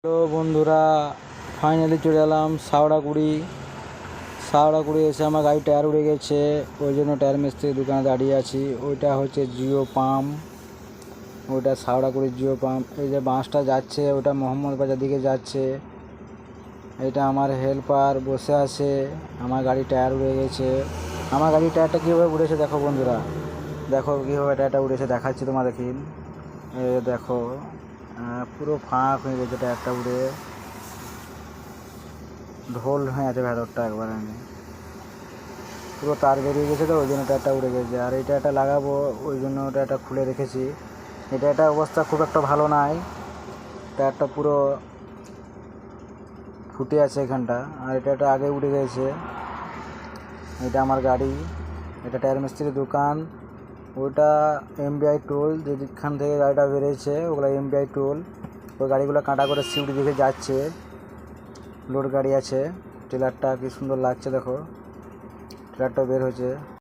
Hello বন্ধুরা, finally চলে এলাম সাওড়াকুড়ি এসে আমার গাড়ি টায়ার উড়ে গেছে। ওই জন্য টায়ার মিস্ত্রির দোকানে দাঁড়িয়ে আছি। ওইটা হচ্ছে জিও পাম্প, ওইটা সাওড়াকুড়ির জিও পাম্প। এই যে বাসটা যাচ্ছে ওটা মোহাম্মদ বাজার দিকে যাচ্ছে। এটা আমার হেল্পার বসে আছে। আমার গাড়ি টায়ার উড়ে গেছে। আমার গাড়ির টায়ারটা কীভাবে উড়েছে দেখো বন্ধুরা, দেখো কীভাবে টায়ারটা উড়েছে, দেখাচ্ছি তোমাদেরকে। দেখো পুরো ফাঁক হয়ে গেছে, টায়ারটা উড়ে ঢোল হয়ে আছে ভেতরটা একবারে। পুরো তার বেরিয়ে গেছে, তো ওই জন্য টায়ারটা উড়ে গেছে। আর এই টায়ারটা লাগাবো, ওই জন্য টায়ারটা খুলে রেখেছি। এই টায়ারটার অবস্থা খুব একটা ভালো নাই, টায়ারটা পুরো ফুটে আছে এখানটা। আর এই টায়ারটা আগে উড়ে গেছে। এটা আমার গাড়ি, এটা টায়ার মিস্ত্রির দোকান। ওটা এমবিআই টোল, যেখান থেকে গাড়িটা বেরিয়েছে ওগুলো এমবিআই টোল। ওই গাড়িগুলো কাঁটা করে সিউড়ি দিকে যাচ্ছে, লোড গাড়ি আছে। ট্রেলারটা কি সুন্দর লাগছে দেখো, ট্রেলারটা বের হয়েছে।